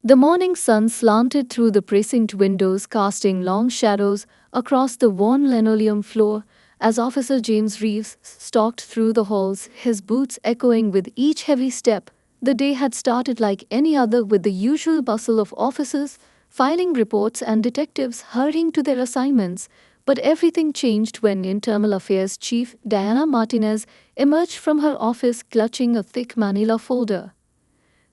The morning sun slanted through the precinct windows, casting long shadows across the worn linoleum floor as Officer James Reeves stalked through the halls, his boots echoing with each heavy step. The day had started like any other, with the usual bustle of officers filing reports and detectives hurrying to their assignments. But everything changed when Internal Affairs Chief Diana Martinez emerged from her office clutching a thick manila folder.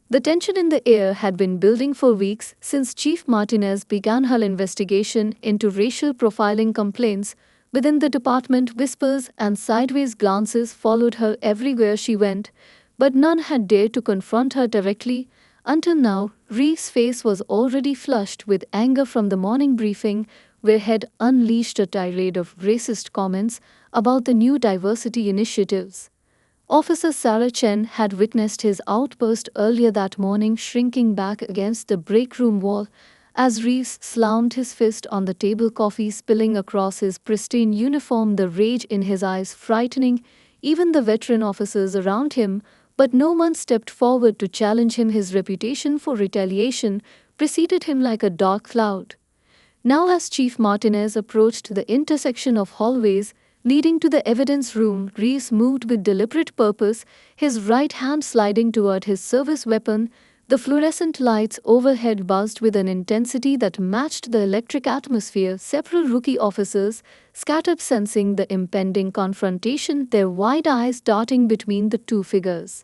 The tension in the air had been building for weeks since Chief Martinez began her investigation into racial profiling complaints within the department. Whispers and sideways glances followed her everywhere she went, but none had dared to confront her directly. Until now, Reeves' face was already flushed with anger from the morning briefing, where he'd unleashed a tirade of racist comments about the new diversity initiatives. Officer Sarah Chen had witnessed his outburst earlier that morning, shrinking back against the break room wall as Reeves slammed his fist on the table, coffee spilling across his pristine uniform, the rage in his eyes frightening even the veteran officers around him. But no one stepped forward to challenge him. His reputation for retaliation preceded him like a dark cloud. Now, as Chief Martinez approached the intersection of hallways leading to the evidence room, Reeves moved with deliberate purpose, his right hand sliding toward his service weapon. The fluorescent lights overhead buzzed with an intensity that matched the electric atmosphere. Several rookie officers scattered, sensing the impending confrontation, their wide eyes darting between the two figures.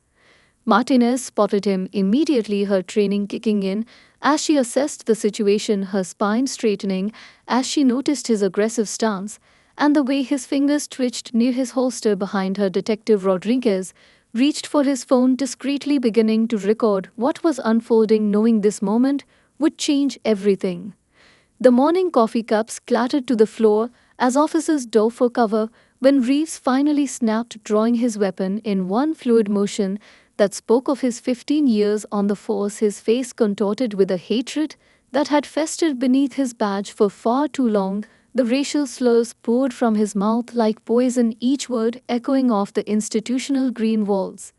Martinez spotted him immediately, her training kicking in as she assessed the situation, her spine straightening as she noticed his aggressive stance and the way his fingers twitched near his holster behind her. Detective Rodriguez reached for his phone discreetly, beginning to record what was unfolding, knowing this moment would change everything. The morning coffee cups clattered to the floor as officers dove for cover when Reeves finally snapped, drawing his weapon in one fluid motion that spoke of his 15 years on the force, his face contorted with a hatred that had festered beneath his badge for far too long. The racial slurs poured from his mouth like poison, each word echoing off the institutional green walls.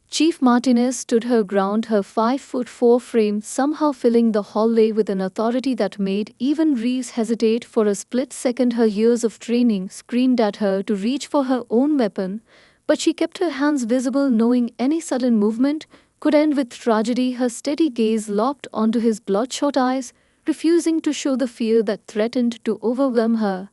Chief Martinez stood her ground, her 5'4" frame somehow filling the hallway with an authority that made even Reeves hesitate for a split second. Her years of training screamed at her to reach for her own weapon, but she kept her hands visible, knowing any sudden movement could end with tragedy. Her steady gaze locked onto his bloodshot eyes, refusing to show the fear that threatened to overwhelm her.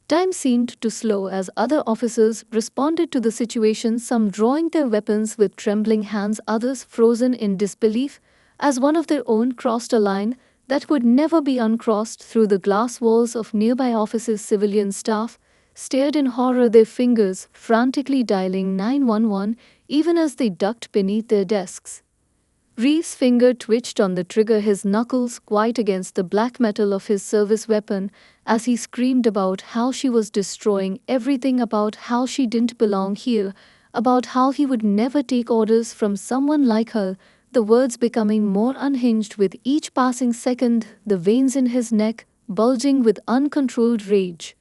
Time seemed to slow as other officers responded to the situation, some drawing their weapons with trembling hands, others frozen in disbelief as one of their own crossed a line that would never be uncrossed. Through the glass walls of nearby offices, civilian staff stared in horror, their fingers frantically dialing 911 even as they ducked beneath their desks. Reeves' finger twitched on the trigger, his knuckles white against the black metal of his service weapon, as he screamed about how she was destroying everything, about how she didn't belong here, about how he would never take orders from someone like her, the words becoming more unhinged with each passing second, the veins in his neck bulging with uncontrolled rage.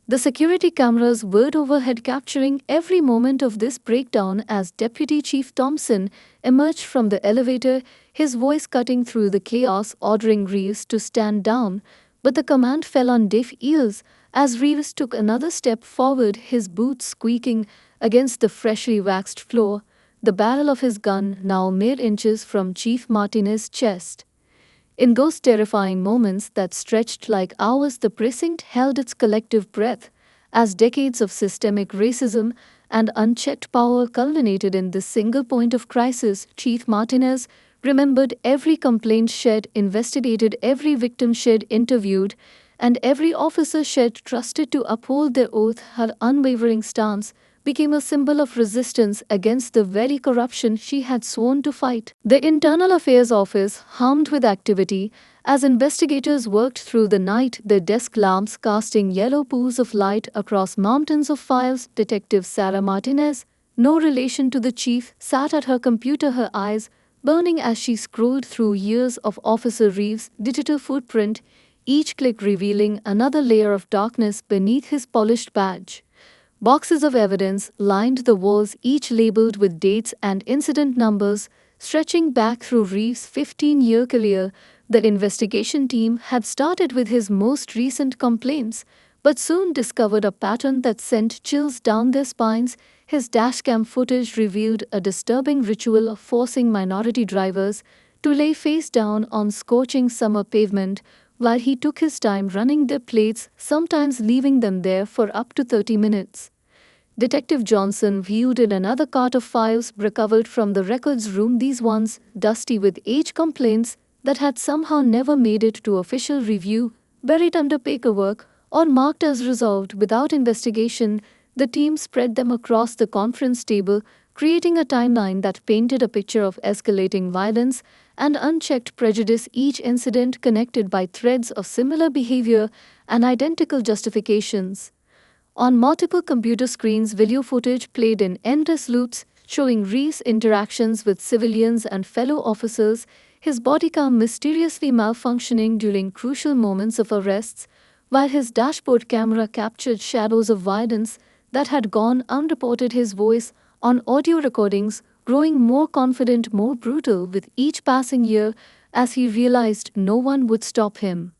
The security cameras whirred overhead, capturing every moment of this breakdown as Deputy Chief Thompson emerged from the elevator, his voice cutting through the chaos, ordering Reeves to stand down. But the command fell on deaf ears as Reeves took another step forward, his boots squeaking against the freshly waxed floor, the barrel of his gun now mere inches from Chief Martinez's chest. In those terrifying moments that stretched like hours, the precinct held its collective breath as decades of systemic racism and unchecked power culminated in this single point of crisis. Chief Martinez remembered every complaint she'd investigated, every victim she'd interviewed, and every officer she'd trusted to uphold their oath. Her unwavering stance became a symbol of resistance against the very corruption she had sworn to fight. The Internal Affairs Office hummed with activity as investigators worked through the night, their desk lamps casting yellow pools of light across mountains of files. Detective Sarah Martinez, no relation to the chief, sat at her computer, her eyes burning as she scrolled through years of Officer Reeves' digital footprint, each click revealing another layer of darkness beneath his polished badge. Boxes of evidence lined the walls, each labeled with dates and incident numbers, stretching back through Reeves' 15-year career. The investigation team had started with his most recent complaints, but soon discovered a pattern that sent chills down their spines. His dashcam footage revealed a disturbing ritual of forcing minority drivers to lay face down on scorching summer pavement while he took his time running their plates, sometimes leaving them there for up to 30 minutes. Detective Johnson viewed in another cart of files recovered from the records room, these ones dusty with age complaints that had somehow never made it to official review, buried under paperwork, or marked as resolved without investigation. The team spread them across the conference table, creating a timeline that painted a picture of escalating violence and unchecked prejudice, each incident connected by threads of similar behavior and identical justifications. On multiple computer screens, video footage played in endless loops, showing Reeves' interactions with civilians and fellow officers, his body cam mysteriously malfunctioning during crucial moments of arrests, while his dashboard camera captured shadows of violence that had gone unreported. His voice, on audio recordings, growing more confident, more brutal with each passing year as he realized no one would stop him.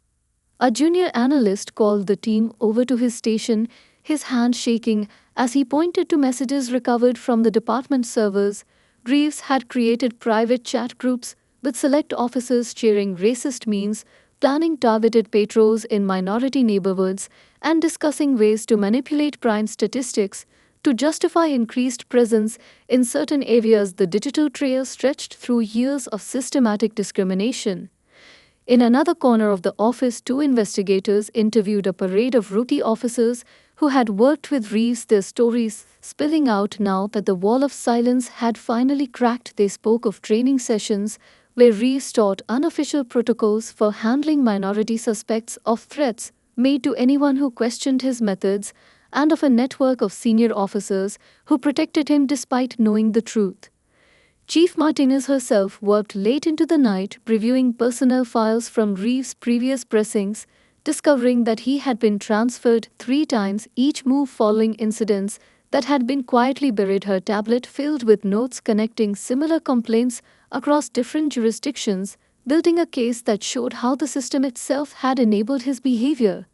A junior analyst called the team over to his station, his hand shaking as he pointed to messages recovered from the department servers. Reeves had created private chat groups with select officers sharing racist memes, planning targeted patrols in minority neighborhoods, and discussing ways to manipulate crime statistics to justify increased presence in certain areas. The digital trail stretched through years of systematic discrimination. In another corner of the office, two investigators interviewed a parade of rookie officers who had worked with Reeves, their stories spilling out now that the wall of silence had finally cracked. They spoke of training sessions where Reeves taught unofficial protocols for handling minority suspects, of threats made to anyone who questioned his methods, and of a network of senior officers who protected him despite knowing the truth. Chief Martinez herself worked late into the night reviewing personnel files from Reeves' previous pressings, discovering that he had been transferred 3 times, each move following incidents that had been quietly buried. Her tablet filled with notes connecting similar complaints across different jurisdictions, building a case that showed how the system itself had enabled his behavior.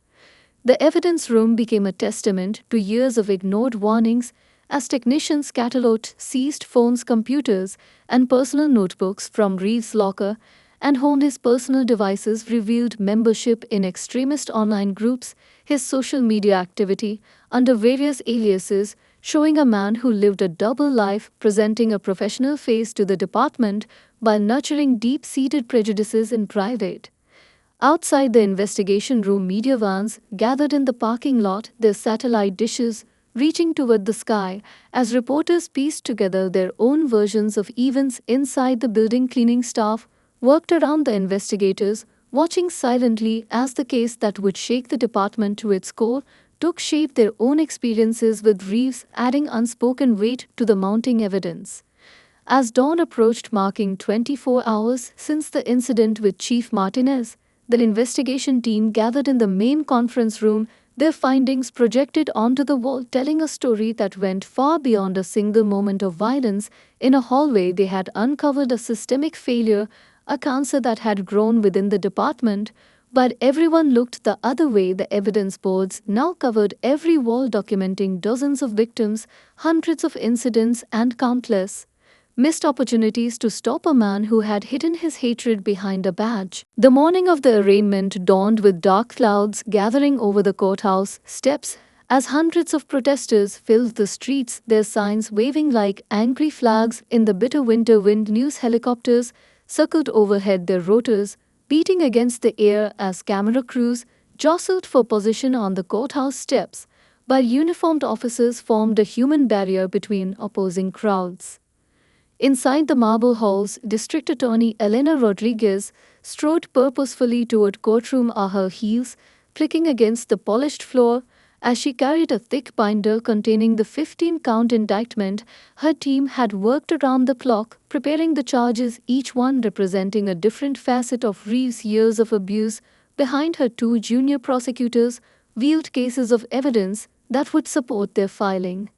The evidence room became a testament to years of ignored warnings as technicians cataloged seized phones, computers, and personal notebooks from Reeves' locker and honed his personal devices, revealed membership in extremist online groups, his social media activity under various aliases, showing a man who lived a double life, presenting a professional face to the department while nurturing deep-seated prejudices in private. Outside the investigation room, media vans gathered in the parking lot, their satellite dishes reaching toward the sky as reporters pieced together their own versions of events inside the building. Cleaning staff worked around the investigators, watching silently as the case that would shake the department to its core took shape, their own experiences with Reeves adding unspoken weight to the mounting evidence. As dawn approached, marking 24 hours since the incident with Chief Martinez, the investigation team gathered in the main conference room, their findings projected onto the wall, telling a story that went far beyond a single moment of violence. In a hallway, they had uncovered a systemic failure, a cancer that had grown within the department, but everyone looked the other way. The evidence boards now covered every wall, documenting dozens of victims, hundreds of incidents, and countless missed opportunities to stop a man who had hidden his hatred behind a badge. The morning of the arraignment dawned with dark clouds gathering over the courthouse steps as hundreds of protesters filled the streets, their signs waving like angry flags in the bitter winter wind. News helicopters circled overhead, their rotors beating against the air as camera crews jostled for position on the courthouse steps, while uniformed officers formed a human barrier between opposing crowds. Inside the marble halls, District Attorney Elena Rodriguez strode purposefully toward courtroom, her heels clicking against the polished floor as she carried a thick binder containing the 15-count indictment. Her team had worked around the clock, preparing the charges, each one representing a different facet of Reeves' years of abuse. Behind her, two junior prosecutors wheeled cases of evidence that would support their filing.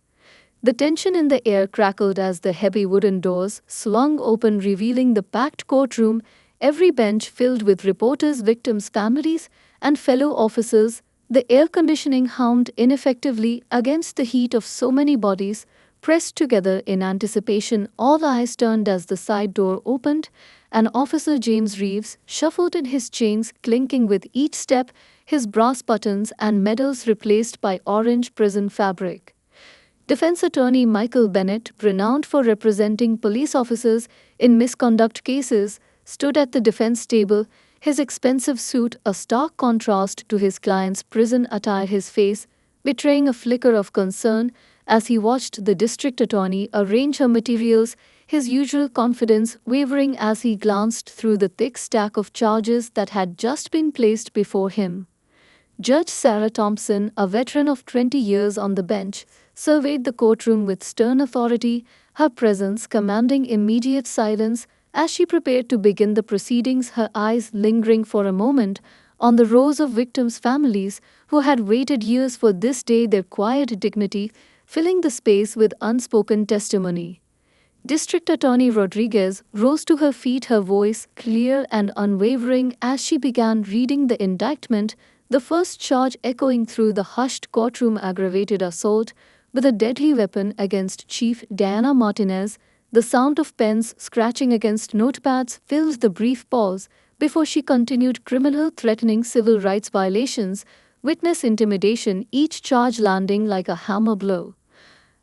The tension in the air crackled as the heavy wooden doors swung open, revealing the packed courtroom, every bench filled with reporters, victims' families, and fellow officers. The air conditioning hummed ineffectively against the heat of so many bodies pressed together in anticipation. All eyes turned as the side door opened, and Officer James Reeves shuffled in, his chains clinking with each step, his brass buttons and medals replaced by orange prison fabric. Defense attorney Michael Bennett, renowned for representing police officers in misconduct cases, stood at the defense table, his expensive suit a stark contrast to his client's prison attire, his face betraying a flicker of concern as he watched the district attorney arrange her materials, his usual confidence wavering as he glanced through the thick stack of charges that had just been placed before him. Judge Sarah Thompson, a veteran of 20 years on the bench, surveyed the courtroom with stern authority, her presence commanding immediate silence as she prepared to begin the proceedings, her eyes lingering for a moment on the rows of victims' families who had waited years for this day, their quiet dignity filling the space with unspoken testimony. District Attorney Rodriguez rose to her feet, her voice clear and unwavering as she began reading the indictment, the first charge echoing through the hushed courtroom: aggravated assault with a deadly weapon against Chief Diana Martinez. The sound of pens scratching against notepads filled the brief pause before she continued: criminal threatening civil rights violations, witness intimidation, each charge landing like a hammer blow.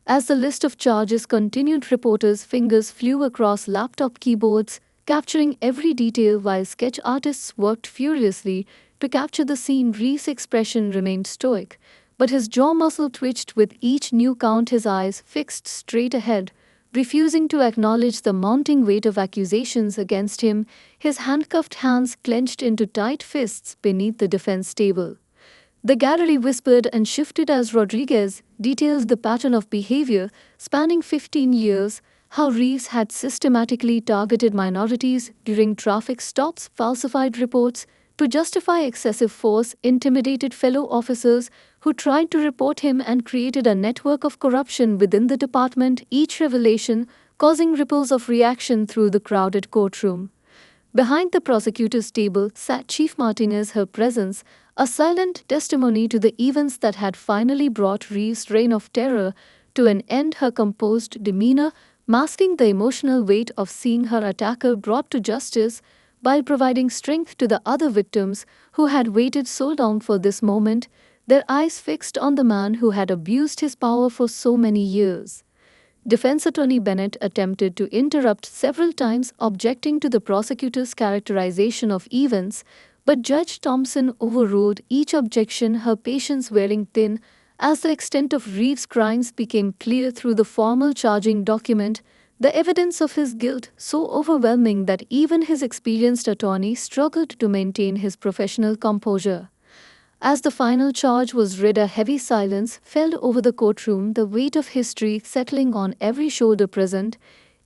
As the list of charges continued, reporters' fingers flew across laptop keyboards, capturing every detail while sketch artists worked furiously to capture the scene. Reeves' expression remained stoic, but his jaw muscle twitched with each new count, his eyes fixed straight ahead, refusing to acknowledge the mounting weight of accusations against him, his handcuffed hands clenched into tight fists beneath the defense table. The gallery whispered and shifted as Rodriguez detailed the pattern of behavior spanning 15 years, how Reeves had systematically targeted minorities during traffic stops, falsified reports to justify excessive force, intimidated fellow officers who tried to report him, and created a network of corruption within the department, each revelation causing ripples of reaction through the crowded courtroom. Behind the prosecutor's table sat Chief Martinez, her presence a silent testimony to the events that had finally brought Reeves' reign of terror to an end, her composed demeanor masking the emotional weight of seeing her attacker brought to justice, while providing strength to the other victims who had waited so long for this moment, their eyes fixed on the man who had abused his power for so many years. Defense attorney Bennett attempted to interrupt several times, objecting to the prosecutor's characterization of events, but Judge Thompson overruled each objection, her patience wearing thin as the extent of Reeves' crimes became clear through the formal charging document, the evidence of his guilt so overwhelming that even his experienced attorney struggled to maintain his professional composure. As the final charge was read, a heavy silence fell over the courtroom, the weight of history settling on every shoulder present.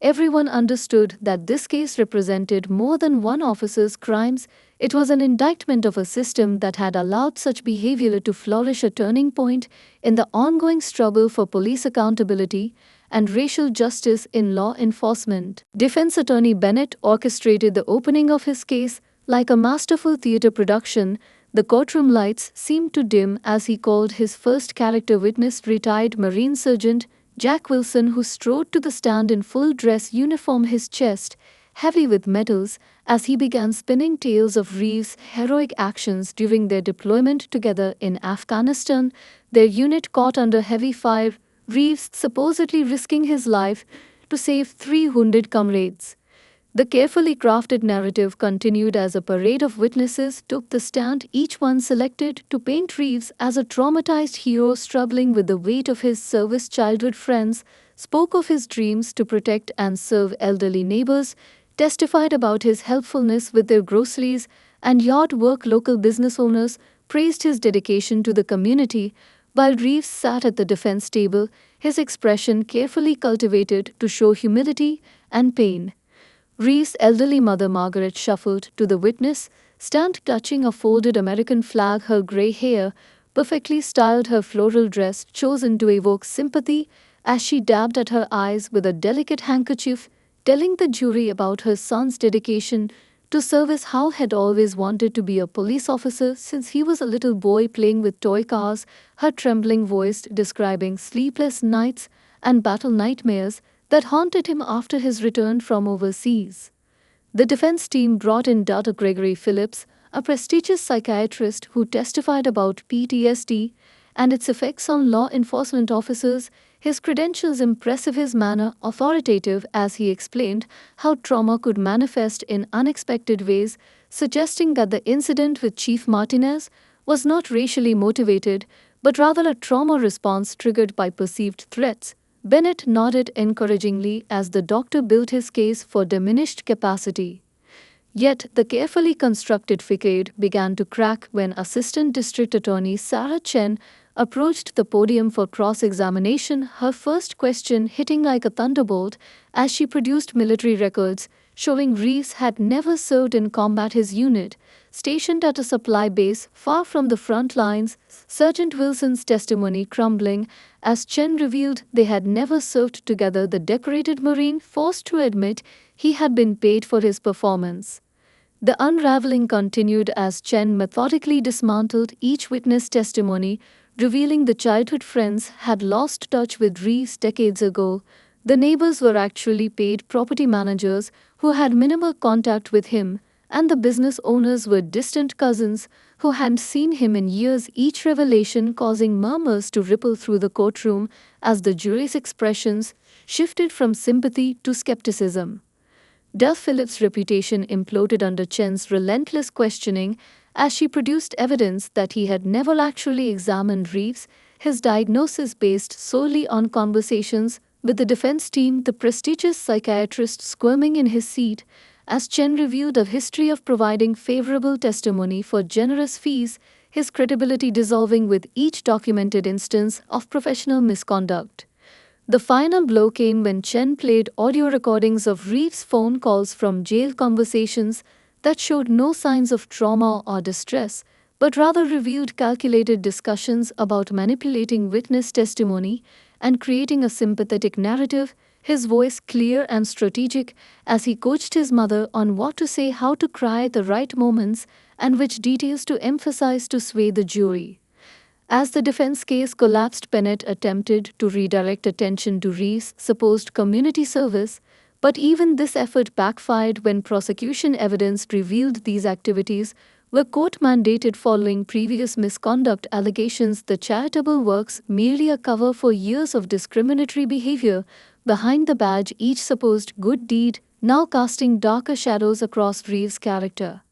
Everyone understood that this case represented more than one officer's crimes. It was an indictment of a system that had allowed such behavior to flourish, a turning point in the ongoing struggle for police accountability and racial justice in law enforcement. Defense attorney Bennett orchestrated the opening of his case like a masterful theater production. The courtroom lights seemed to dim as he called his first character witness, retired Marine Sergeant Jack Wilson, who strode to the stand in full dress uniform, his chest heavy with medals, as he began spinning tales of Reeves' heroic actions during their deployment together in Afghanistan, their unit caught under heavy fire, Reeves supposedly risking his life to save 3 wounded comrades. The carefully crafted narrative continued as a parade of witnesses took the stand, each one selected to paint Reeves as a traumatized hero struggling with the weight of his service. Childhood friends spoke of his dreams to protect and serve elderly neighbors, testified about his helpfulness with their groceries and yard work. Local business owners praised his dedication to the community, while Reeves sat at the defense table, his expression carefully cultivated to show humility and pain. Reeves' elderly mother Margaret shuffled to the witness stand, clutching a folded American flag, her gray hair perfectly styled, her floral dress chosen to evoke sympathy as she dabbed at her eyes with a delicate handkerchief, telling the jury about her son's dedication to service. How had always wanted to be a police officer since he was a little boy playing with toy cars, her trembling voice describing sleepless nights and battle nightmares that haunted him after his return from overseas. The defense team brought in Dr. Gregory Phillips, a prestigious psychiatrist who testified about PTSD and its effects on law enforcement officers. His credentials impressive, his manner authoritative as he explained how trauma could manifest in unexpected ways, suggesting that the incident with Chief Martinez was not racially motivated, but rather a trauma response triggered by perceived threats. Bennett nodded encouragingly as the doctor built his case for diminished capacity. Yet the carefully constructed facade began to crack when Assistant District Attorney Sarah Chen approached the podium for cross-examination, her first question hitting like a thunderbolt as she produced military records showing Reeves had never served in combat. His unit, stationed at a supply base far from the front lines, Sergeant Wilson's testimony crumbling as Chen revealed they had never served together. The decorated Marine forced to admit he had been paid for his performance. The unraveling continued as Chen methodically dismantled each witness testimony, revealing the childhood friends had lost touch with Reeves decades ago. The neighbors were actually paid property managers who had minimal contact with him, and the business owners were distant cousins who hadn't seen him in years. Each revelation causing murmurs to ripple through the courtroom as the jury's expressions shifted from sympathy to skepticism. Duff Phillips' reputation imploded under Chen's relentless questioning as she produced evidence that he had never actually examined Reeves, his diagnosis based solely on conversations with the defense team. The prestigious psychiatrist squirming in his seat as Chen reviewed a history of providing favorable testimony for generous fees, his credibility dissolving with each documented instance of professional misconduct. The final blow came when Chen played audio recordings of Reeves' phone calls from jail conversations that showed no signs of trauma or distress, but rather revealed calculated discussions about manipulating witness testimony and creating a sympathetic narrative, his voice clear and strategic as he coached his mother on what to say, how to cry at the right moments, and which details to emphasize to sway the jury. As the defense case collapsed, Bennett attempted to redirect attention to Reeves' supposed community service, but even this effort backfired when prosecution evidence revealed these activities were court-mandated following previous misconduct allegations. The charitable works merely a cover for years of discriminatory behavior behind the badge, each supposed good deed now casting darker shadows across Reeves' character.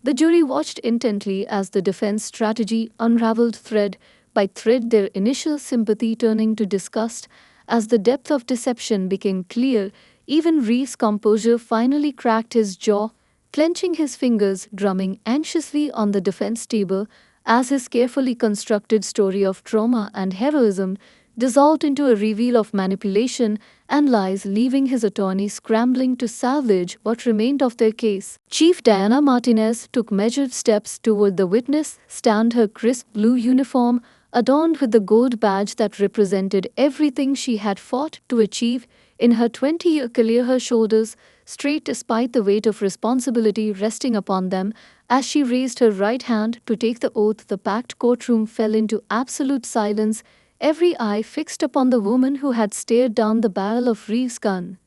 The jury watched intently as the defense strategy unraveled thread by thread, their initial sympathy turning to disgust as the depth of deception became clear. Even Reeves' composure finally cracked, his jaw clenching, his fingers drumming anxiously on the defense table as his carefully constructed story of trauma and heroism dissolved into a reveal of manipulation and lies, leaving his attorney scrambling to salvage what remained of their case. Chief Diana Martinez took measured steps toward the witness stand, her crisp blue uniform adorned with the gold badge that represented everything she had fought to achieve in her 20-year career. Her shoulders straight despite the weight of responsibility resting upon them. As she raised her right hand to take the oath, the packed courtroom fell into absolute silence, every eye fixed upon the woman who had stared down the barrel of Reeves' gun.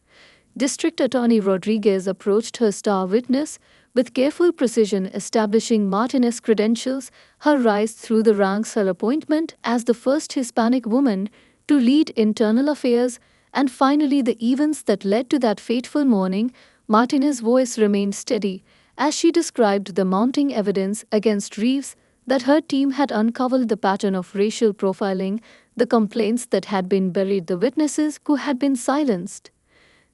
District Attorney Rodriguez approached her star witness with careful precision, establishing Martinez's credentials, her rise through the ranks, her appointment as the first Hispanic woman to lead internal affairs, and finally the events that led to that fateful morning. Martinez's voice remained steady as she described the mounting evidence against Reeves that her team had uncovered, the pattern of racial profiling, the complaints that had been buried, the witnesses who had been silenced.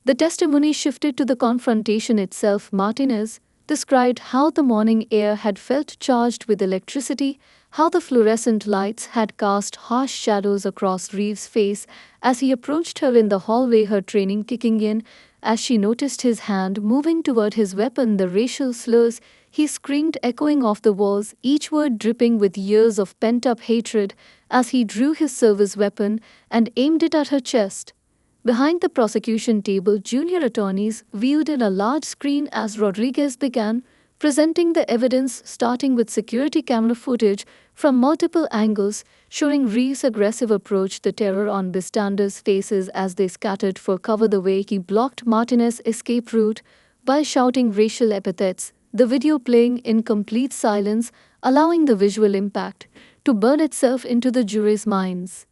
The testimony shifted to the confrontation itself. Martinez described how the morning air had felt charged with electricity, how the fluorescent lights had cast harsh shadows across Reeves' face as he approached her in the hallway, her training kicking in as she noticed his hand moving toward his weapon, the racial slurs he screamed, echoing off the walls, each word dripping with years of pent-up hatred, as he drew his service weapon and aimed it at her chest. Behind the prosecution table, junior attorneys viewed in a large screen as Rodriguez began presenting the evidence, starting with security camera footage from multiple angles, showing Reeves' aggressive approach, the terror on bystanders' faces as they scattered for cover, the way he blocked Martinez's escape route by shouting racial epithets, the video playing in complete silence, allowing the visual impact to burn itself into the jury's minds.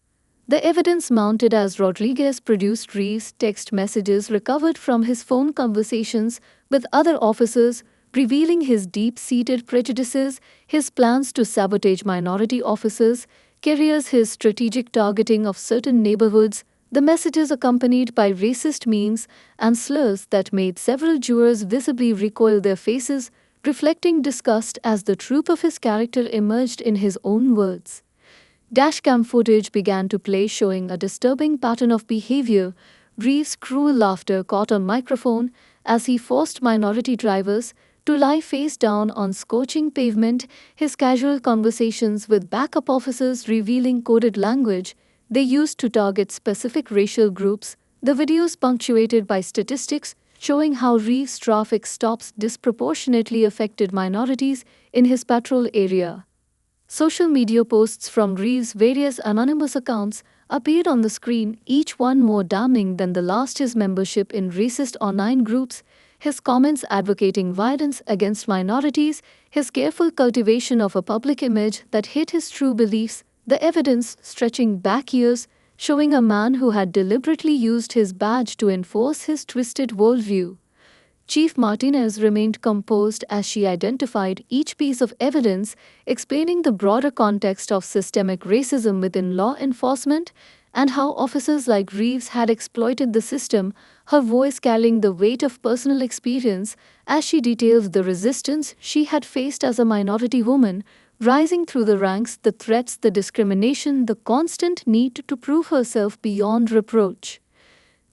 The evidence mounted as Rodriguez produced Reeves' text messages recovered from his phone conversations with other officers, revealing his deep-seated prejudices, his plans to sabotage minority officers' careers, his strategic targeting of certain neighborhoods. The messages accompanied by racist memes and slurs that made several jurors visibly recoil their faces, reflecting disgust as the truth of his character emerged in his own words. Dashcam footage began to play, showing a disturbing pattern of behavior. Reeves' cruel laughter caught on microphone as he forced minority drivers to lie face down on scorching pavement, his casual conversations with backup officers revealing coded language they used to target specific racial groups, the videos punctuated by statistics showing how Reeves' traffic stops disproportionately affected minorities in his patrol area. Social media posts from Reeves' various anonymous accounts appeared on the screen, each one more damning than the last. His membership in racist online groups, his comments advocating violence against minorities, his careful cultivation of a public image that hid his true beliefs, the evidence stretching back years, showing a man who had deliberately used his badge to enforce his twisted worldview. Chief Martinez remained composed as she identified each piece of evidence, explaining the broader context of systemic racism within law enforcement and how officers like Reeves had exploited the system, her voice carrying the weight of personal experience as she detailed the resistance she had faced as a minority woman, rising through the ranks, the threats, the discrimination, the constant need to prove herself beyond reproach.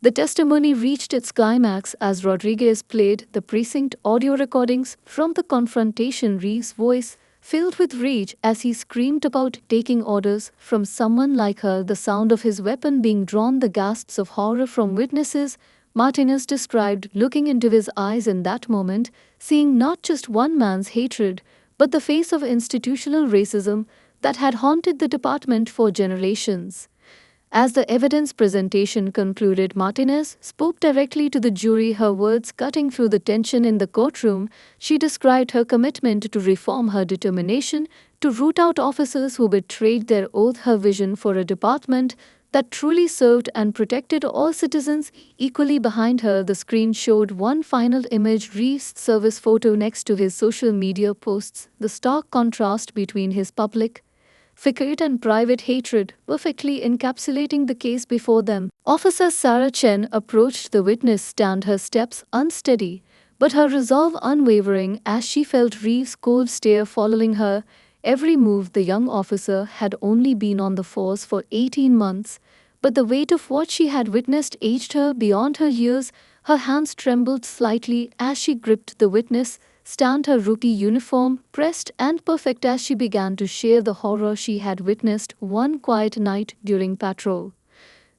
The testimony reached its climax as Rodriguez played the precinct audio recordings from the confrontation. Reeves' voice filled with rage as he screamed about taking orders from someone like her, the sound of his weapon being drawn, the gasps of horror from witnesses. Martinez described looking into his eyes in that moment, seeing not just one man's hatred, but the face of institutional racism that had haunted the department for generations. As the evidence presentation concluded, Martinez spoke directly to the jury, her words cutting through the tension in the courtroom. She described her commitment to reform, her determination to root out officers who betrayed their oath, her vision for a department that truly served and protected all citizens equally. Behind her, the screen showed one final image, Reeves' service photo next to his social media posts, the stark contrast between his public facade and private hatred, perfectly encapsulating the case before them. Officer Sarah Chen approached the witness stand, her steps unsteady, but her resolve unwavering as she felt Reeves' cold stare following her every move. The young officer had only been on the force for 18 months, but the weight of what she had witnessed aged her beyond her years. Her hands trembled slightly as she gripped the witness stand, her rookie uniform pressed and perfect as she began to share the horror she had witnessed one quiet night during patrol.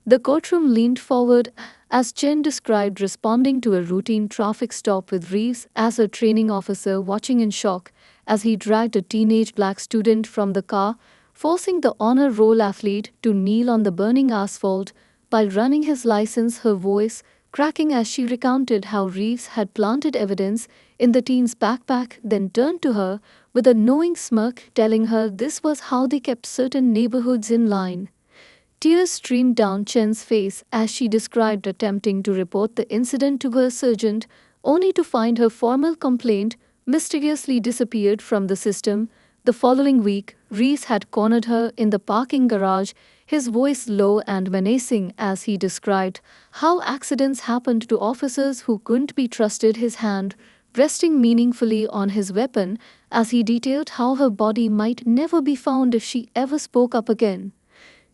The courtroom leaned forward as Chen described responding to a routine traffic stop with Reeves as her training officer, watching in shock as he dragged a teenage black student from the car, forcing the honor roll athlete to kneel on the burning asphalt while running his license, her voice cracking as she recounted how Reeves had planted evidence in the teen's backpack, then turned to her with a knowing smirk, telling her this was how they kept certain neighborhoods in line. Tears streamed down Chen's face as she described attempting to report the incident to her sergeant, only to find her formal complaint mysteriously disappeared from the system. The following week, Reeves had cornered her in the parking garage, his voice low and menacing as he described how accidents happened to officers who couldn't be trusted, his hand resting meaningfully on his weapon as he detailed how her body might never be found if she ever spoke up again.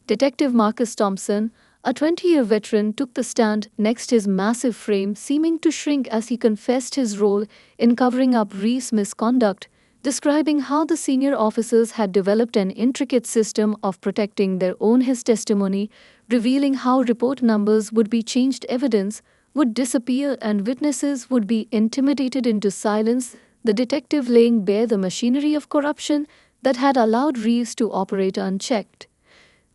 Detective Marcus Thompson, A 20-year veteran took the stand next his massive frame, seeming to shrink as he confessed his role in covering up Reeves' misconduct, describing how the senior officers had developed an intricate system of protecting their own. His testimony, revealing how report numbers would be changed, evidence would disappear, and witnesses would be intimidated into silence, the detective laying bare the machinery of corruption that had allowed Reeves to operate unchecked.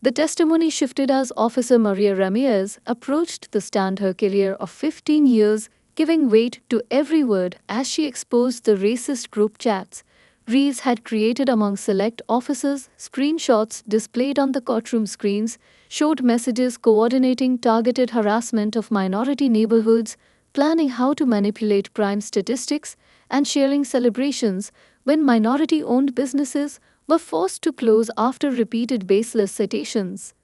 The testimony shifted as Officer Maria Ramirez approached the stand, her career of 15 years giving weight to every word as she exposed the racist group chats Reeves had created among select officers. Screenshots displayed on the courtroom screens showed messages coordinating targeted harassment of minority neighborhoods, planning how to manipulate crime statistics, and sharing celebrations when minority-owned businesses were forced to close after repeated baseless citations.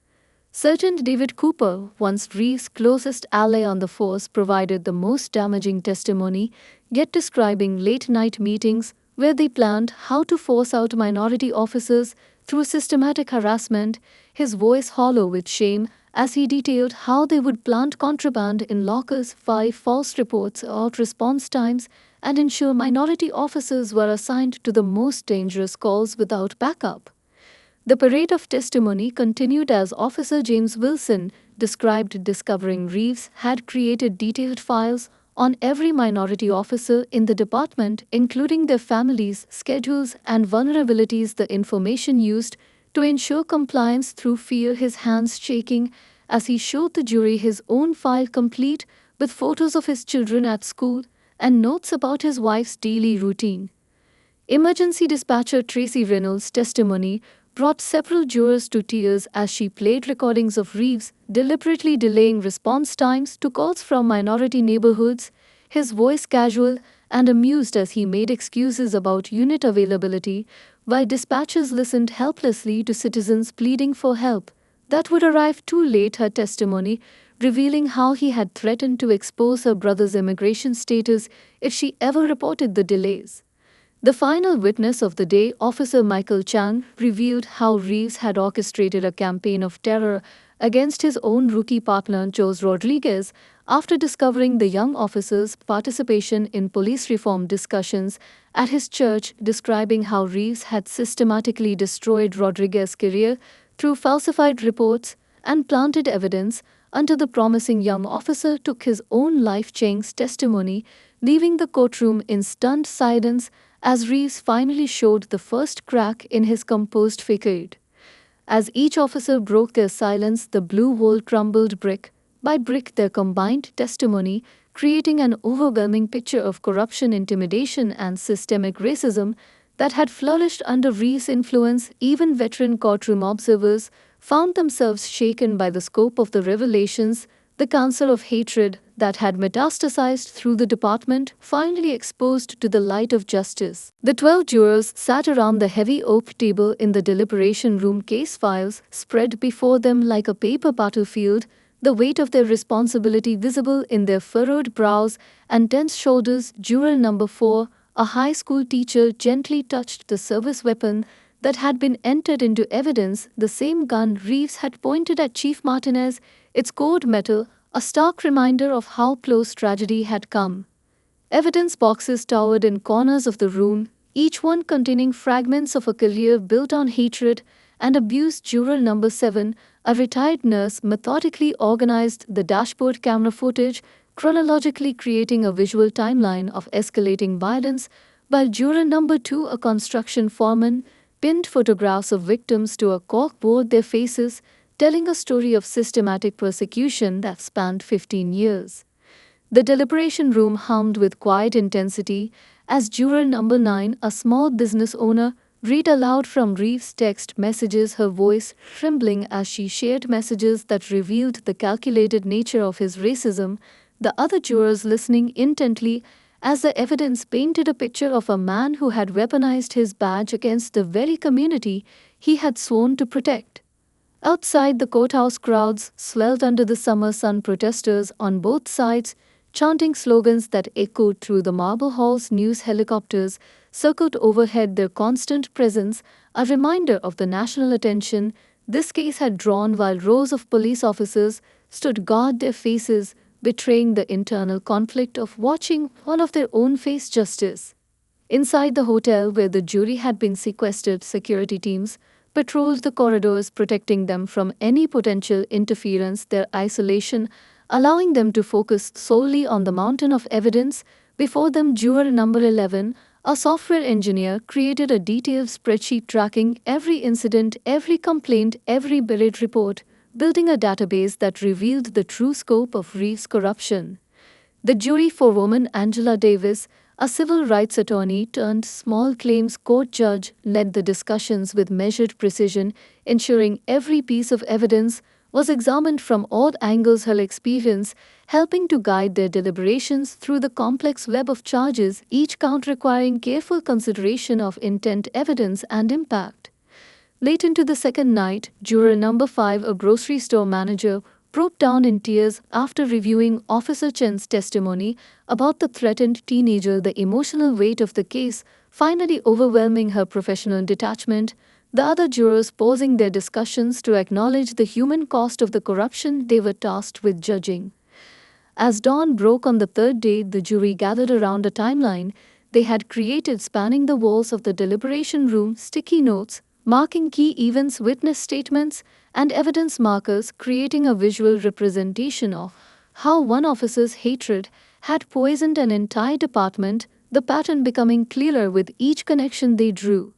Sergeant David Cooper, once Reeves' closest ally on the force, provided the most damaging testimony, yet describing late-night meetings where they planned how to force out minority officers through systematic harassment, his voice hollow with shame as he detailed how they would plant contraband in lockers, file false reports about response times, and ensure minority officers were assigned to the most dangerous calls without backup. The parade of testimony continued as Officer James Wilson described discovering Reeves had created detailed files on every minority officer in the department, including their families, schedules, and vulnerabilities. The information used to ensure compliance through fear, his hands shaking as he showed the jury his own file complete with photos of his children at school and notes about his wife's daily routine. Emergency dispatcher Tracy Reynolds' testimony brought several jurors to tears as she played recordings of Reeves deliberately delaying response times to calls from minority neighborhoods, his voice casual and amused as he made excuses about unit availability, while dispatchers listened helplessly to citizens pleading for help that would arrive too late. Her testimony revealing how he had threatened to expose her brother's immigration status if she ever reported the delays. The final witness of the day, Officer Michael Chang, revealed how Reeves had orchestrated a campaign of terror against his own rookie partner, Jose Rodriguez, after discovering the young officer's participation in police reform discussions at his church, describing how Reeves had systematically destroyed Rodriguez's career through falsified reports and planted evidence until the promising young officer took his own life. Chang's testimony, leaving the courtroom in stunned silence as Reeves finally showed the first crack in his composed facade. As each officer broke their silence, the blue wall crumbled brick by brick, their combined testimony creating an overwhelming picture of corruption, intimidation, and systemic racism that had flourished under Reeves' influence. Even veteran courtroom observers found themselves shaken by the scope of the revelations. The council of hatred that had metastasized through the department finally exposed to the light of justice. The 12 jurors sat around the heavy oak table in the deliberation room, case files spread before them like a paper battlefield, the weight of their responsibility visible in their furrowed brows and tense shoulders. Juror number 4, a high school teacher, gently touched the service weapon that had been entered into evidence, the same gun Reeves had pointed at Chief Martinez, its cold metal, a stark reminder of how close tragedy had come. Evidence boxes towered in corners of the room, each one containing fragments of a career built on hatred and abuse. Juror number 7, a retired nurse, methodically organized the dashboard camera footage, chronologically creating a visual timeline of escalating violence, while juror number 2, a construction foreman, pinned photographs of victims to a corkboard, their faces telling a story of systematic persecution that spanned 15 years. The deliberation room hummed with quiet intensity as juror number 9, a small business owner, read aloud from Reeves' text messages, her voice trembling as she shared messages that revealed the calculated nature of his racism, the other jurors listening intently as the evidence painted a picture of a man who had weaponized his badge against the very community he had sworn to protect. Outside the courthouse, crowds swelled under the summer sun, protesters on both sides chanting slogans that echoed through the marble halls. News helicopters circled overhead, their constant presence a reminder of the national attention this case had drawn while rows of police officers stood guard their faces, betraying the internal conflict of watching one of their own face justice. Inside the hotel where the jury had been sequestered, security teams patrolled the corridors, protecting them from any potential interference. Their isolation allowing them to focus solely on the mountain of evidence before them. Juror number 11, a software engineer, created a detailed spreadsheet tracking every incident, every complaint, every buried report, building a database that revealed the true scope of Reeves' corruption. The jury forewoman Angela Davis, a civil rights attorney turned small claims court judge, led the discussions with measured precision, ensuring every piece of evidence was examined from all angles. Her experience helping to guide their deliberations through the complex web of charges, each count requiring careful consideration of intent, evidence, and impact. Late into the second night, juror number 5, a grocery store manager, broke down in tears after reviewing Officer Chen's testimony about the threatened teenager, the emotional weight of the case finally overwhelming her professional detachment. The other jurors pausing their discussions to acknowledge the human cost of the corruption they were tasked with judging. As dawn broke on the third day, the jury gathered around a timeline they had created spanning the walls of the deliberation room, sticky notes marking key events, witness statements, and evidence markers, creating a visual representation of how one officer's hatred had poisoned an entire department, the pattern becoming clearer with each connection they drew.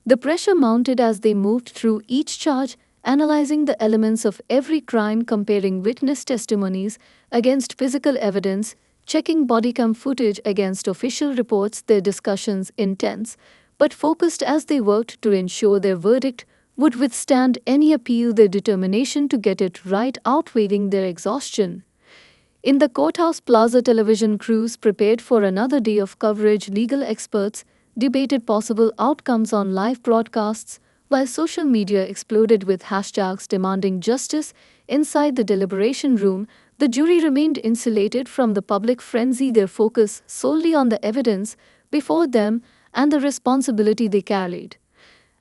The pressure mounted as they moved through each charge, analyzing the elements of every crime, comparing witness testimonies against physical evidence, checking bodycam footage against official reports. Their discussions intense, but focused as they worked to ensure their verdict would withstand any appeal, their determination to get it right outweighing their exhaustion. In the courthouse plaza, television crews prepared for another day of coverage. Legal experts debated possible outcomes on live broadcasts, while social media exploded with hashtags demanding justice. Inside the deliberation room, the jury remained insulated from the public frenzy, their focus solely on the evidence before them and the responsibility they carried.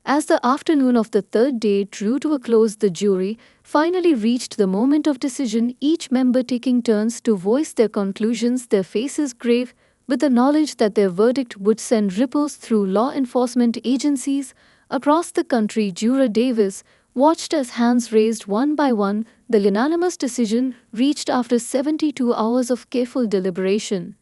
As the afternoon of the third day drew to a close, the jury finally reached the moment of decision, each member taking turns to voice their conclusions, their faces grave with the knowledge that their verdict would send ripples through law enforcement agencies across the country. Juror Davis watched as hands raised one by one, the unanimous decision reached after 72 hours of careful deliberation.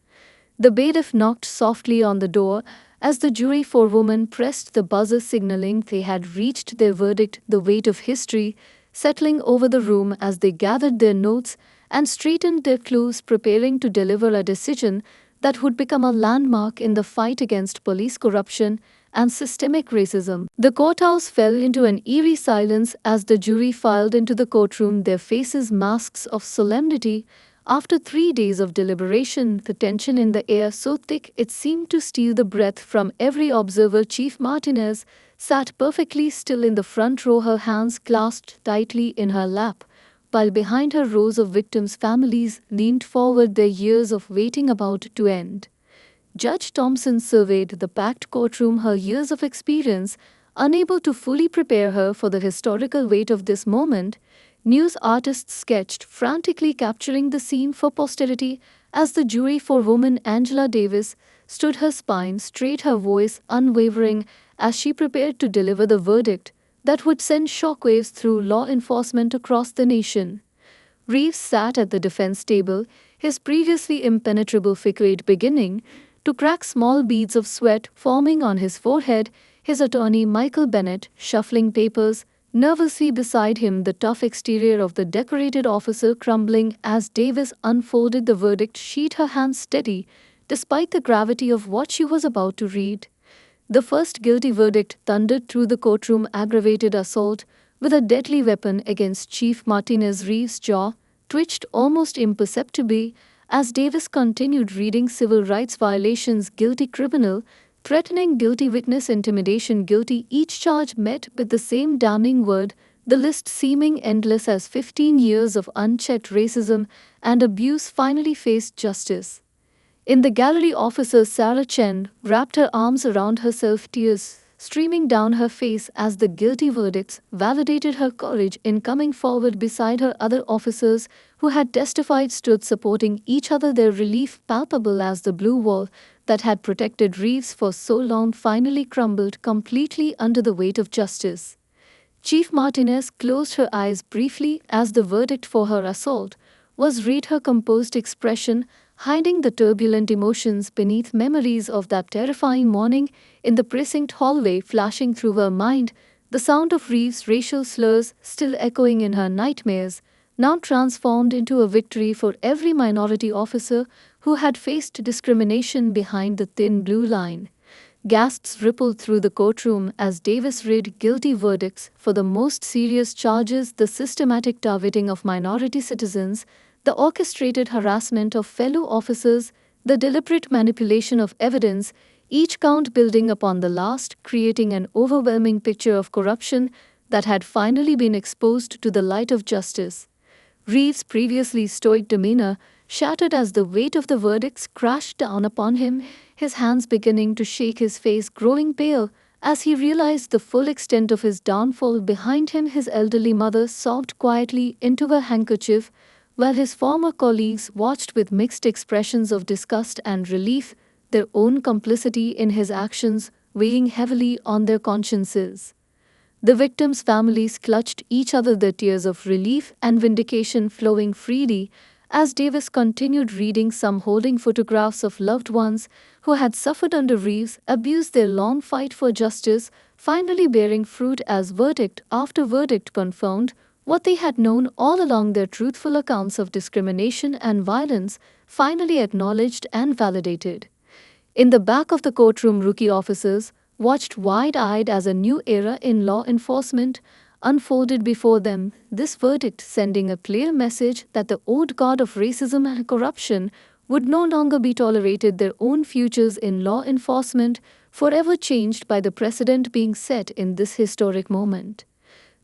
The bailiff knocked softly on the door as the jury forewoman pressed the buzzer, signaling they had reached their verdict, the weight of history settling over the room as they gathered their notes and straightened their clothes, preparing to deliver a decision that would become a landmark in the fight against police corruption and systemic racism. The courthouse fell into an eerie silence as the jury filed into the courtroom, their faces masks of solemnity. After 3 days of deliberation, the tension in the air so thick it seemed to steal the breath from every observer. Chief Martinez sat perfectly still in the front row, her hands clasped tightly in her lap, while behind her rows of victims' families leaned forward, their years of waiting about to end. Judge Thompson surveyed the packed courtroom, her years of experience unable to fully prepare her for the historical weight of this moment. News artists sketched, frantically capturing the scene for posterity as the jury forewoman Angela Davis stood, her spine straight, her voice unwavering as she prepared to deliver the verdict that would send shockwaves through law enforcement across the nation. Reeves sat at the defense table, his previously impenetrable facade beginning to crack, small beads of sweat forming on his forehead, his attorney Michael Bennett shuffling papers nervously beside him, the tough exterior of the decorated officer crumbling as Davis unfolded the verdict sheet, her hands steady despite the gravity of what she was about to read. The first guilty verdict thundered through the courtroom: aggravated assault with a deadly weapon against Chief Martinez. Reeves' jaw twitched almost imperceptibly as Davis continued reading: civil rights violations, guilty criminal, threatening, guilty witness, intimidation, guilty. Each charge met with the same damning word, the list seeming endless as 15 years of unchecked racism and abuse finally faced justice. In the gallery, Officer Sarah Chen wrapped her arms around herself, tears streaming down her face as the guilty verdicts validated her courage in coming forward beside her other officers who had testified stood supporting each other, their relief palpable as the blue wall that had protected Reeves for so long finally crumbled completely under the weight of justice. Chief Martinez closed her eyes briefly as the verdict for her assault was read, her composed expression hiding the turbulent emotions beneath memories of that terrifying morning in the precinct hallway flashing through her mind, the sound of Reeves' racial slurs still echoing in her nightmares, now transformed into a victory for every minority officer who had faced discrimination behind the thin blue line. Gasps rippled through the courtroom as Davis read guilty verdicts for the most serious charges: the systematic targeting of minority citizens, the orchestrated harassment of fellow officers, the deliberate manipulation of evidence, each count building upon the last, creating an overwhelming picture of corruption that had finally been exposed to the light of justice. Reeves' previously stoic demeanor shattered as the weight of the verdicts crashed down upon him, his hands beginning to shake, his face growing pale as he realized the full extent of his downfall. Behind him, his elderly mother sobbed quietly into her handkerchief, while his former colleagues watched with mixed expressions of disgust and relief, their own complicity in his actions weighing heavily on their consciences. The victims' families clutched each other, their tears of relief and vindication flowing freely as Davis continued reading, some holding photographs of loved ones who had suffered under Reeves' abuse, their long fight for justice finally bearing fruit as verdict after verdict confirmed what they had known all along, their truthful accounts of discrimination and violence finally acknowledged and validated. In the back of the courtroom, rookie officers watched wide-eyed as a new era in law enforcement unfolded before them, this verdict sending a clear message that the old god of racism and corruption would no longer be tolerated, their own futures in law enforcement forever changed by the precedent being set in this historic moment.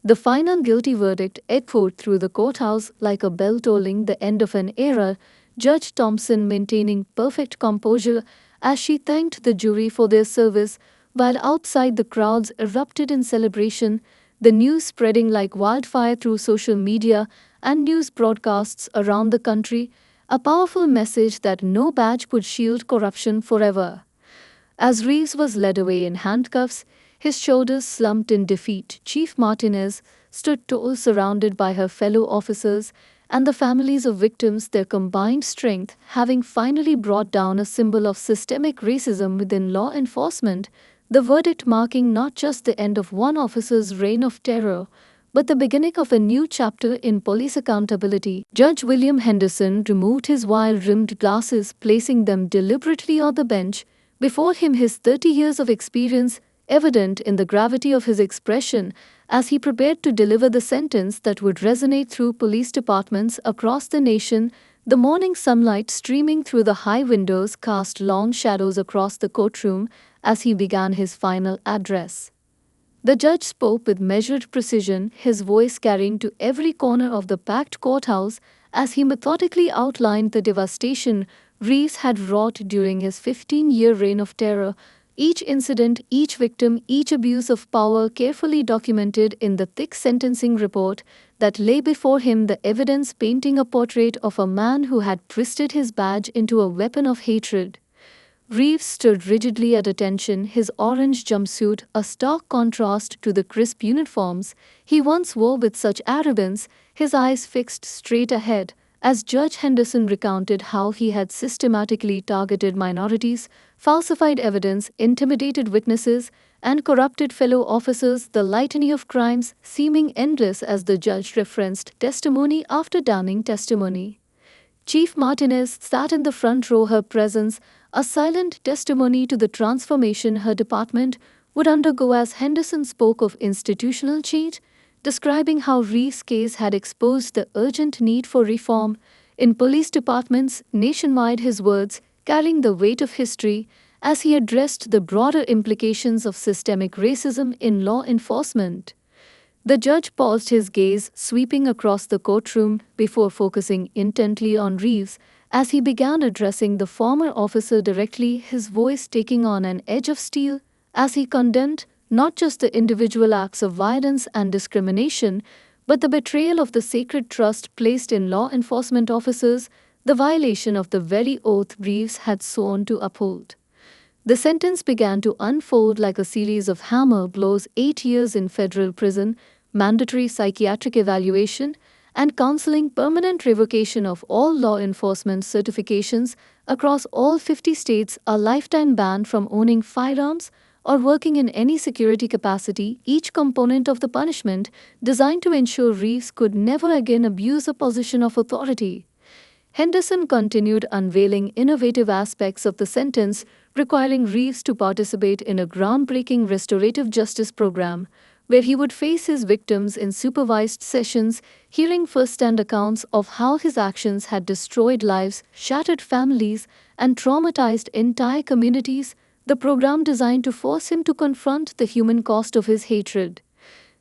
The final guilty verdict echoed through the courthouse like a bell tolling the end of an era, Judge Thompson maintaining perfect composure as she thanked the jury for their service, while outside the crowds erupted in celebration, the news spreading like wildfire through social media and news broadcasts around the country, a powerful message that no badge could shield corruption forever. As Reeves was led away in handcuffs, his shoulders slumped in defeat, Chief Martinez stood tall, surrounded by her fellow officers and the families of victims, their combined strength having finally brought down a symbol of systemic racism within law enforcement, the verdict marking not just the end of one officer's reign of terror, but the beginning of a new chapter in police accountability. Judge William Henderson removed his wire-rimmed glasses, placing them deliberately on the bench before him, his 30 years of experience evident in the gravity of his expression as he prepared to deliver the sentence that would resonate through police departments across the nation. The morning sunlight streaming through the high windows cast long shadows across the courtroom as he began his final address. The judge spoke with measured precision, his voice carrying to every corner of the packed courthouse as he methodically outlined the devastation Reeves had wrought during his 15-year reign of terror. Each incident, each victim, each abuse of power carefully documented in the thick sentencing report that lay before him, the evidence painting a portrait of a man who had twisted his badge into a weapon of hatred. Reeves stood rigidly at attention, his orange jumpsuit a stark contrast to the crisp uniforms he once wore with such arrogance, his eyes fixed straight ahead, as Judge Henderson recounted how he had systematically targeted minorities, falsified evidence, intimidated witnesses, and corrupted fellow officers, the litany of crimes seeming endless as the judge referenced testimony after damning testimony. Chief Martinez sat in the front row, her presence a silent testimony to the transformation her department would undergo as Henderson spoke of institutional change, describing how Reeves' case had exposed the urgent need for reform in police departments nationwide, his words carrying the weight of history as he addressed the broader implications of systemic racism in law enforcement. The judge paused, his gaze sweeping across the courtroom before focusing intently on Reeves as he began addressing the former officer directly, his voice taking on an edge of steel as he condemned not just the individual acts of violence and discrimination, but the betrayal of the sacred trust placed in law enforcement officers, the violation of the very oath Reeves had sworn to uphold. The sentence began to unfold like a series of hammer blows: 8 years in federal prison, mandatory psychiatric evaluation, and counseling, permanent revocation of all law enforcement certifications across all 50 states, a lifetime ban from owning firearms or working in any security capacity, each component of the punishment designed to ensure Reeves could never again abuse a position of authority. Henderson continued unveiling innovative aspects of the sentence, requiring Reeves to participate in a groundbreaking restorative justice program, where he would face his victims in supervised sessions, hearing first-hand accounts of how his actions had destroyed lives, shattered families, and traumatized entire communities. The program designed to force him to confront the human cost of his hatred.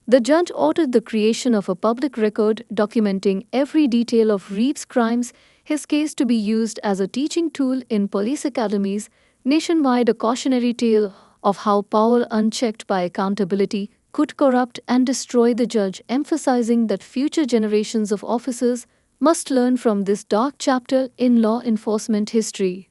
The judge ordered the creation of a public record documenting every detail of Reeves' crimes, his case to be used as a teaching tool in police academies nationwide, a cautionary tale of how power unchecked by accountability could corrupt and destroy the judge, emphasizing that future generations of officers must learn from this dark chapter in law enforcement history.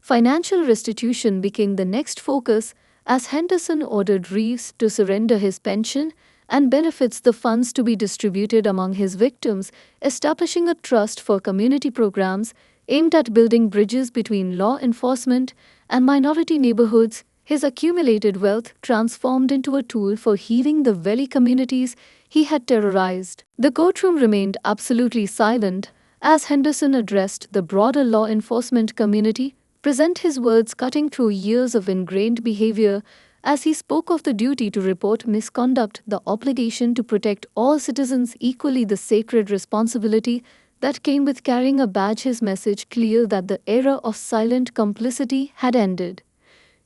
Financial restitution became the next focus as Henderson ordered Reeves to surrender his pension and benefits, the funds to be distributed among his victims, establishing a trust for community programs aimed at building bridges between law enforcement and minority neighborhoods. His accumulated wealth transformed into a tool for healing the very communities he had terrorized. The courtroom remained absolutely silent as Henderson addressed the broader law enforcement community, present his words cutting through years of ingrained behavior as he spoke of the duty to report misconduct, the obligation to protect all citizens equally, the sacred responsibility that came with carrying a badge. His message clear that the era of silent complicity had ended.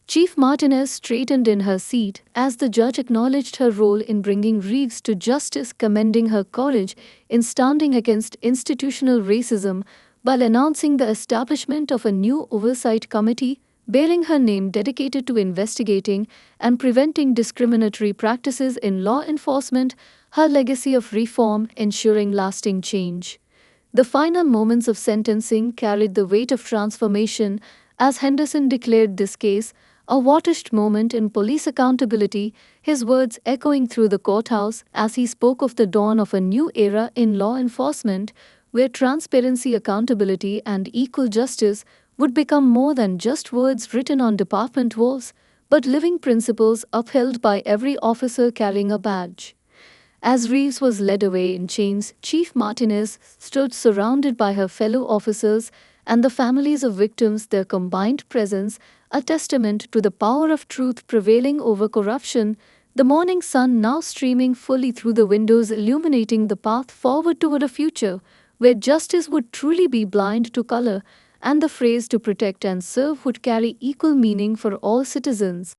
Chief Martinez straightened in her seat as the judge acknowledged her role in bringing Reeves to justice, commending her courage in standing against institutional racism while announcing the establishment of a new oversight committee bearing her name, dedicated to investigating and preventing discriminatory practices in law enforcement, her legacy of reform ensuring lasting change. The final moments of sentencing carried the weight of transformation as Henderson declared this case a watershed moment in police accountability, his words echoing through the courthouse as he spoke of the dawn of a new era in law enforcement where transparency, accountability, and equal justice would become more than just words written on department walls, but living principles upheld by every officer carrying a badge. As Reeves was led away in chains, Chief Martinez stood surrounded by her fellow officers and the families of victims, their combined presence a testament to the power of truth prevailing over corruption. The morning sun now streaming fully through the windows, illuminating the path forward toward a future where justice would truly be blind to color, and the phrase "to protect and serve" would carry equal meaning for all citizens.